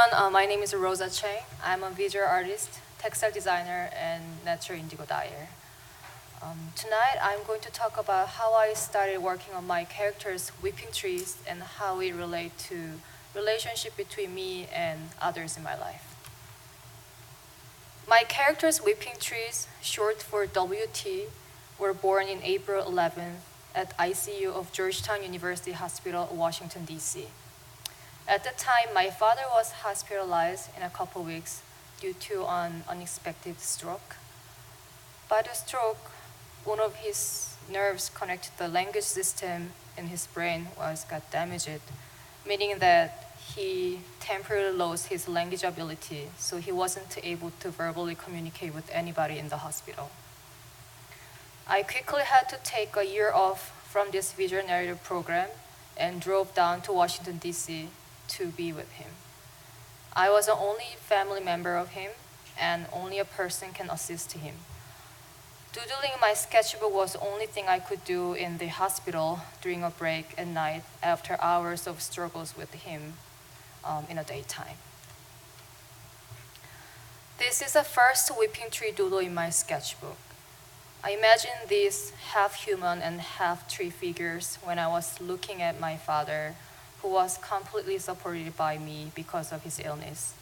everyone. My name is Rosa Chang. I'm a visual artist, textile designer, and natural indigo dyer. Tonight, I'm going to talk about how I started working on my characters' whipping trees and how it relate to relationship between me and others in my life. My characters' whipping trees, short for WT, were born in April 11th at ICU of Georgetown University Hospital, Washington, D.C. At the time, my father was hospitalized in a couple weeks due to an unexpected stroke. By the stroke, one of his nerves connected to the language system in his brain got damaged, meaning that he temporarily lost his language ability, so he wasn't able to verbally communicate with anybody in the hospital. I quickly had to take a year off from this visual narrative program and drove down to Washington, D.C. to be with him. I was the only family member of him, and only a person can assist him. Doodling my sketchbook was the only thing I could do in the hospital during a break at night after hours of struggles with him in the daytime. This is the first whipping tree doodle in my sketchbook. I imagined these half-human and half-tree figures when I was looking at my father, who was completely supported by me because of his illness.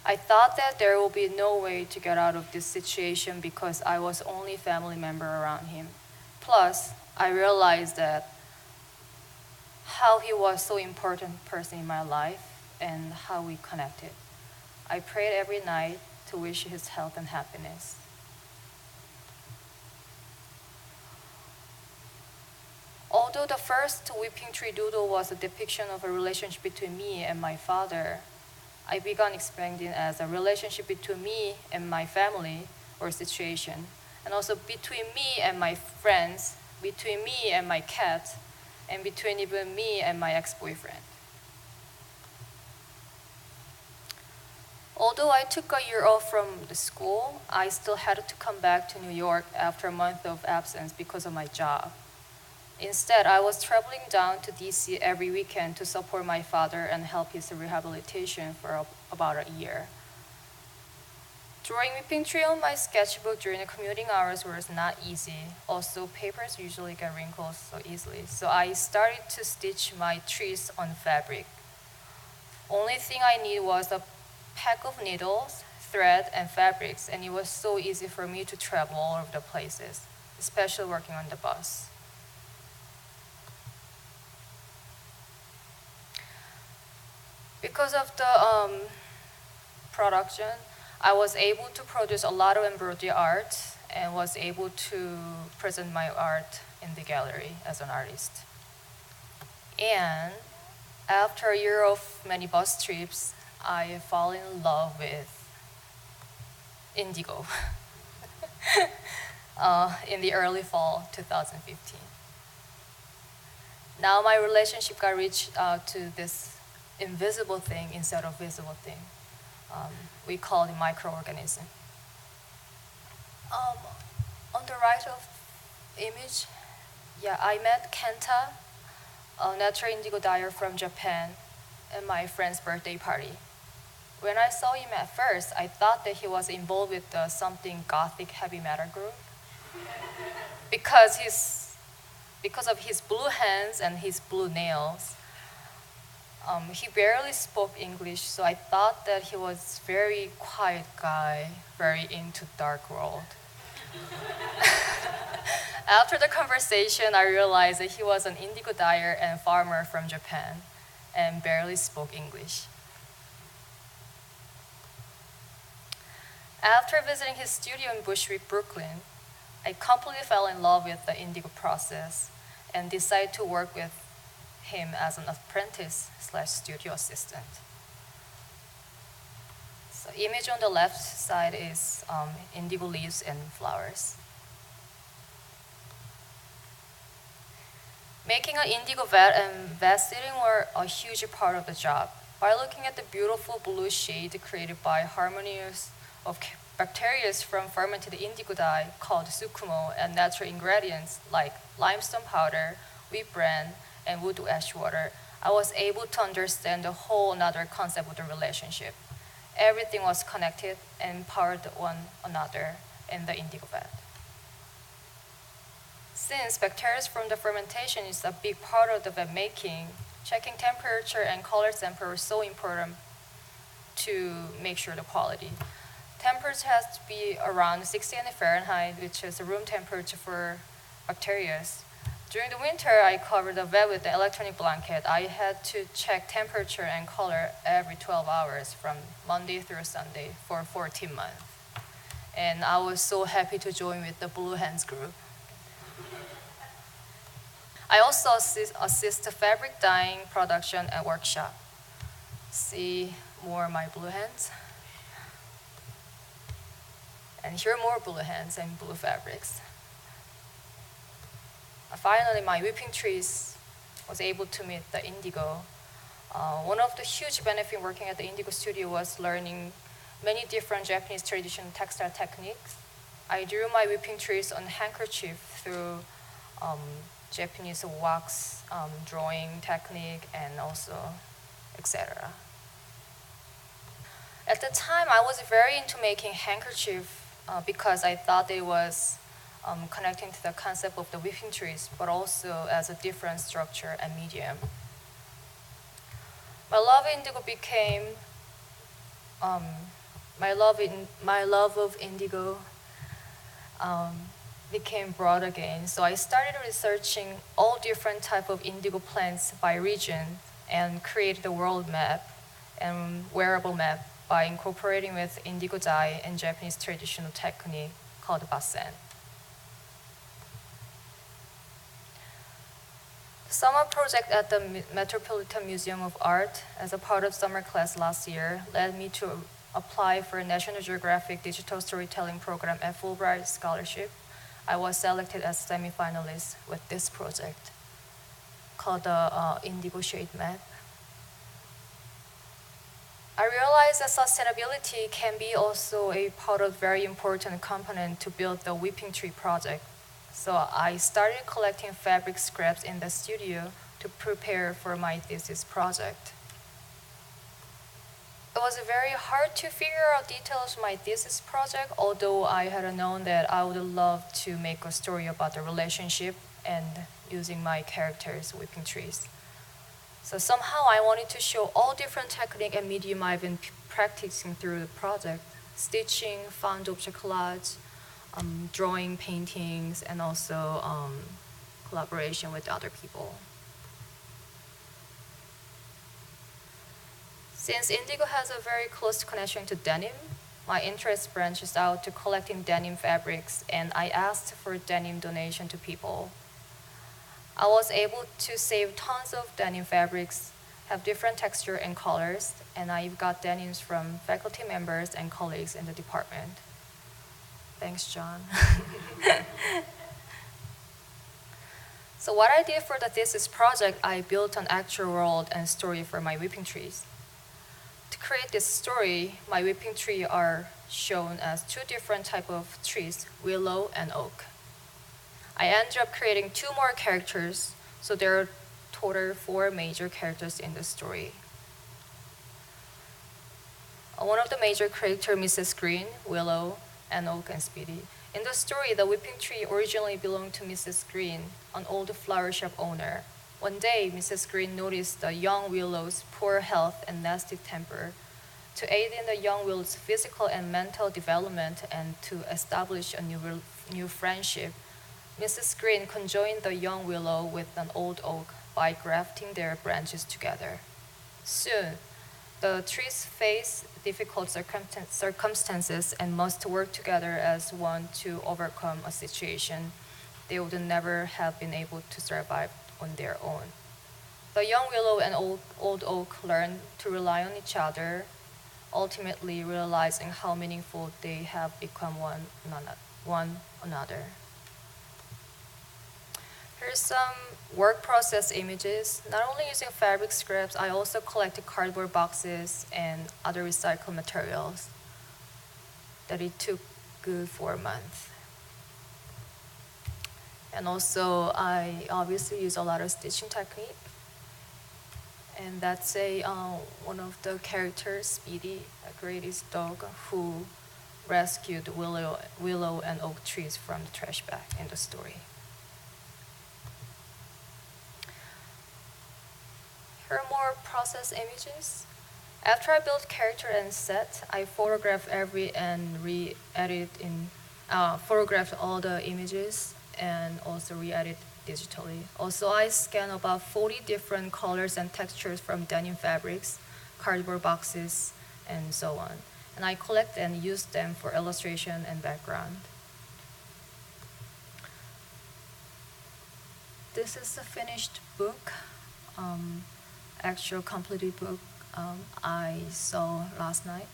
I thought that there would be no way to get out of this situation because I was the only family member around him. Plus, I realized that how he was so important person in my life and how we connected. I prayed every night to wish his health and happiness. Although the first whipping tree doodle was a depiction of a relationship between me and my father, I began expanding as a relationship between me and my family or situation, and also between me and my friends, between me and my cat, and between even me and my ex-boyfriend. Although I took a year off from the school, I still had to come back to New York after a month of absence because of my job. Instead, I was traveling down to DC every weekend to support my father and help his rehabilitation for about a year. Drawing whipping tree on my sketchbook during the commuting hours was not easy. Also, papers usually get wrinkles so easily. So I started to stitch my trees on fabric. Only thing I need was a pack of needles, thread, and fabrics, and it was so easy for me to travel all over the places, especially working on the bus. Because of the production, I was able to produce a lot of embroidery art and was able to present my art in the gallery as an artist. And after a year of many bus trips, I fell in love with Indigo in the early fall 2015. Now my relationship got reached to this invisible thing instead of visible thing. We call it microorganism. On the right of image, I met Kenta, a natural indigo dyer from Japan, at my friend's birthday party. When I saw him at first, I thought that he was involved with something gothic heavy metal group because of his blue hands and his blue nails. He barely spoke English, so I thought that he was very quiet guy, very into dark world. After the conversation, I realized that he was an indigo dyer and farmer from Japan and barely spoke English. After visiting his studio in Bushwick, Brooklyn, I completely fell in love with the indigo process and decided to work with him as an apprentice/studio assistant. So image on the left side is indigo leaves and flowers. Making an indigo vat and vat seating were a huge part of the job. By looking at the beautiful blue shade created by harmonies of bacteria from fermented indigo dye called sukumo and natural ingredients like limestone powder, wheat bran, and wood ash water, I was able to understand the whole another concept of the relationship. Everything was connected and empowered one another in the indigo vat. Since bacteria from the fermentation is a big part of the vat making, checking temperature and color sample is so important to make sure the quality. Temperature has to be around 60 Fahrenheit, which is the room temperature for bacteria. During the winter, I covered the vat with the electronic blanket. I had to check temperature and color every 12 hours from Monday through Sunday for 14 months. And I was so happy to join with the Blue Hands group. I also assist fabric dyeing production at workshop. See more of my blue hands. And here are more blue hands and blue fabrics. Finally, my whipping trees was able to meet the indigo. One of the huge benefits working at the Indigo studio was learning many different Japanese traditional textile techniques. I drew my whipping trees on handkerchief through Japanese wax drawing technique and also etc. At the time, I was very into making handkerchief because I thought it was connecting to the concept of the whipping trees, but also as a different structure and medium. My love of indigo became my love of indigo became broad again. So I started researching all different type of indigo plants by region and created a world map and wearable map by incorporating with indigo dye and Japanese traditional technique called basen. Summer project at the Metropolitan Museum of Art as a part of summer class last year led me to apply for a National Geographic Digital Storytelling Program at Fulbright Scholarship. I was selected as semi-finalist with this project called the Indigo Shade Map. I realized that sustainability can be also a part of very important component to build the whipping tree project. So I started collecting fabric scraps in the studio to prepare for my thesis project. It was very hard to figure out details of my thesis project, although I had known that I would love to make a story about the relationship and using my characters whipping trees. So somehow I wanted to show all different technique and medium I've been practicing through the project: stitching, found object collage, drawing, paintings, and also collaboration with other people. Since indigo has a very close connection to denim, my interest branches out to collecting denim fabrics, and I asked for denim donation to people. I was able to save tons of denim fabrics, have different texture and colors, and I've got denims from faculty members and colleagues in the department. Thanks, John. So what I did for the thesis project, I built an actual world and story for my whipping trees. To create this story, my whipping trees are shown as two different types of trees, willow and oak. I ended up creating two more characters, so there are total 4 major characters in the story. One of the major characters, Mrs. Green, Willow, and Oak and Speedy. In the story, the whipping tree originally belonged to Mrs. Green, an old flower shop owner. One day, Mrs. Green noticed the young Willow's poor health and nasty temper. To aid in the young Willow's physical and mental development and to establish a new friendship, Mrs. Green conjoined the young willow with an old oak by grafting their branches together. Soon, the trees face difficult circumstances and must work together as one to overcome a situation they would never have been able to survive on their own. The young willow and old oak learn to rely on each other, ultimately realizing how meaningful they have become one another. Here's some work process images. Not only using fabric scraps, I also collected cardboard boxes and other recycled materials that it took good 4 months. And also, I obviously use a lot of stitching technique. And that's one of the characters, Speedy, a greatest dog who rescued willow and oak trees from the trash bag in the story. Here are more process images. After I built character and set, I photographed photographed all the images and also re-edit digitally. Also, I scanned about 40 different colors and textures from denim fabrics, cardboard boxes, and so on. And I collect and use them for illustration and background. This is a finished book, actual completed book I saw last night.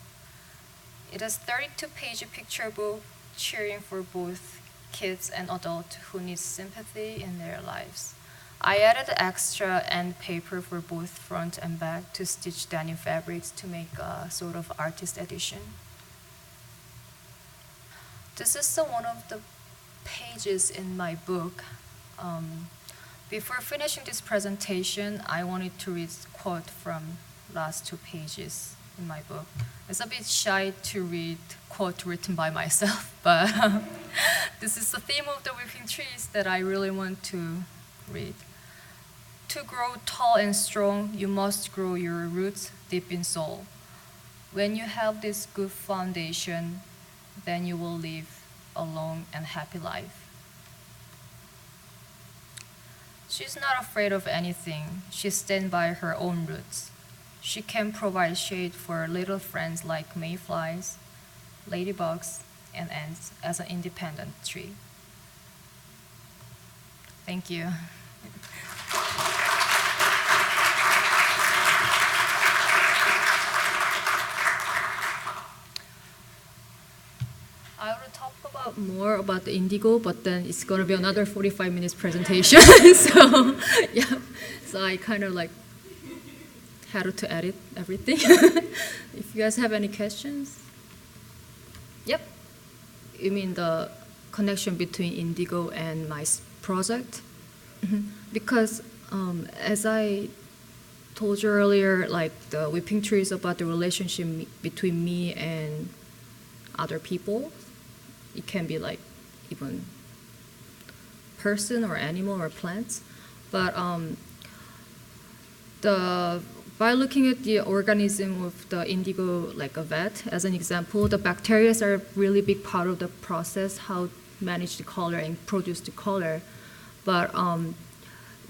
It is 32-page picture book cheering for both kids and adults who need sympathy in their lives. I added extra end paper for both front and back to stitch denim fabrics to make a sort of artist edition. This is one of the pages in my book. Before finishing this presentation, I wanted to read a quote from last 2 pages in my book. It's a bit shy to read quote written by myself, but this is the theme of the weeping trees that I really want to read. To grow tall and strong, you must grow your roots deep in soul. When you have this good foundation, then you will live a long and happy life. She's not afraid of anything. She stands by her own roots. She can provide shade for little friends like mayflies, ladybugs, and ants as an independent tree. Thank you. I will talk about more about the indigo, but then it's going to be another 45 minutes presentation. So, yeah. So I kind of had to edit everything. If you guys have any questions? Yep. You mean the connection between Indigo and my project? Because as I told you earlier, the whipping tree is about the relationship between me and other people. It can be even person or animal or plants. But by looking at the organism of the indigo, like a vat, as an example, the bacteria are a really big part of the process, how to manage the color and produce the color. But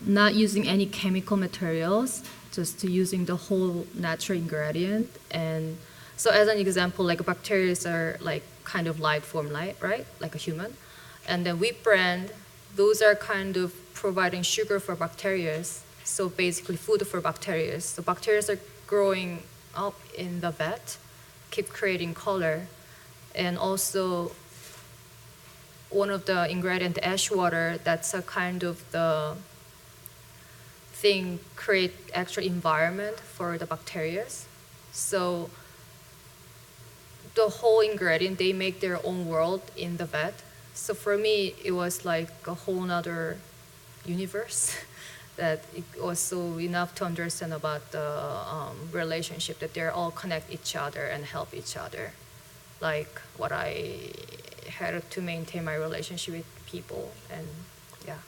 not using any chemical materials, just using the whole natural ingredient. And so as an example, bacteria are kind of life form, right? Like a human. And then wheat bran, those are kind of providing sugar for bacteria. So basically food for bacteria. So bacteria are growing up in the vat, keep creating color. And also one of the ingredient, ash water, that's a kind of the thing create extra environment for the bacteria. So the whole ingredient, they make their own world in the vat. So for me, it was like a whole other universe that it was so enough to understand about the relationship, that they're all connect each other and help each other. Like what I had to maintain my relationship with people, and yeah.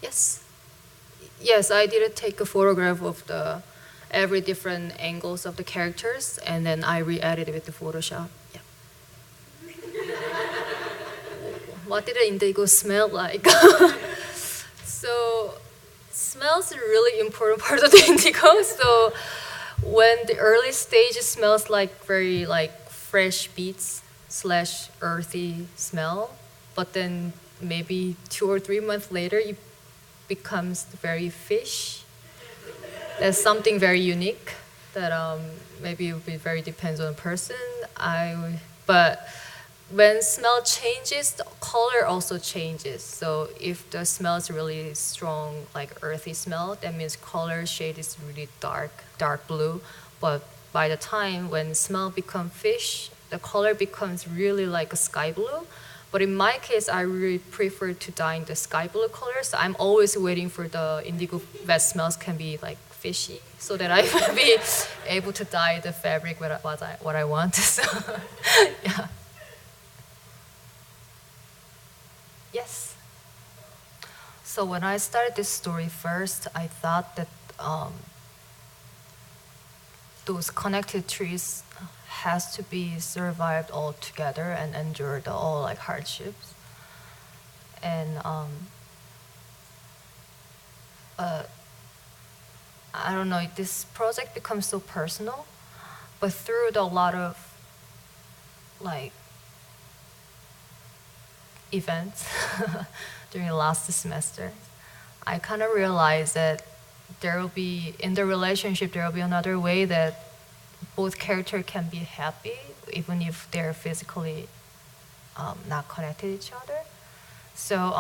Yes, I did take a photograph of the every different angles of the characters, and then I re-edited with the Photoshop. Yeah. What did the indigo smell like? So, smells a really important part of the indigo. So, when the early stage smells very fresh beets / earthy smell, but then maybe 2 or 3 months later, it becomes very fish. There's something very unique that maybe it would be very depends on the person. But when smell changes, the color also changes. So if the smell is really strong, like earthy smell, that means color shade is really dark blue. But by the time when smell becomes fish, the color becomes really like a sky blue. But in my case, I really prefer to dye in the sky blue color. So I'm always waiting for the indigo vat smells can be fishy, so that I will be able to dye the fabric with what I want. So, yeah. Yes. So when I started this story first, I thought that those connected trees has to be survived all together and endured all like hardships. And I don't know, this project becomes so personal, but through a lot of like events during the last semester, I kind of realized that there will be, in the relationship, there will be another way that both characters can be happy, even if they're physically not connected to each other. So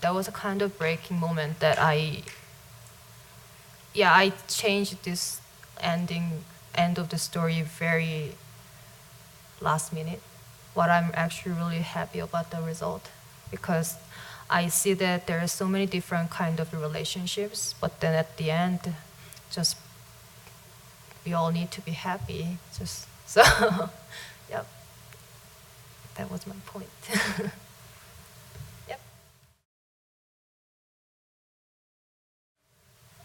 that was a kind of breaking moment that I changed this end of the story very last minute. What I'm actually really happy about the result, because I see that there are so many different kind of relationships, but then at the end, just we all need to be happy. Just so, yep. That was my point. Yep.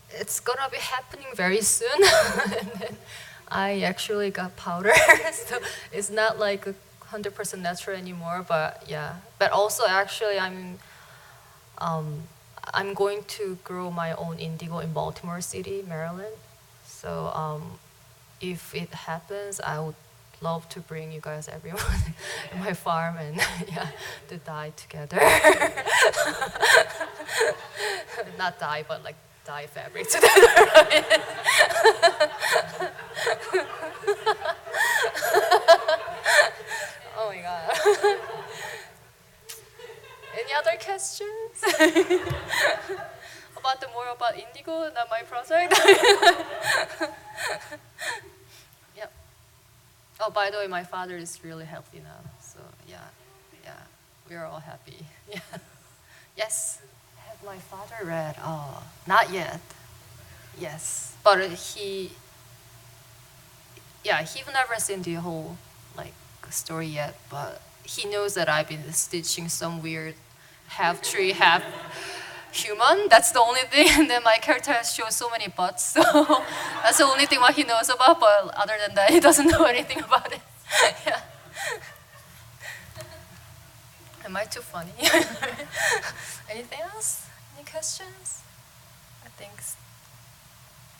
It's gonna be happening very soon. And then I actually got powder, so it's not like 100% natural anymore. But yeah, but also actually I'm going to grow my own indigo in Baltimore City, Maryland. So if it happens, I would love to bring you guys, everyone, in my farm and yeah, to dye together. Not dye, but like dye fabric together. Oh my god. Any other questions? More about Indigo, not my project. Yep. Oh, by the way, my father is really healthy now. So yeah, we're all happy. Yeah. Yes. Have my father read? Oh, not yet. Yes, but he've never seen the whole like story yet. But he knows that I've been stitching some weird half tree, half human. That's the only thing. And then my character shows so many butts, so that's the only thing what he knows about. But other than that, he doesn't know anything about it. Yeah. Am I too funny? Anything else? Any questions? I think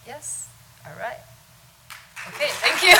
yes. All right. Okay. Thank you.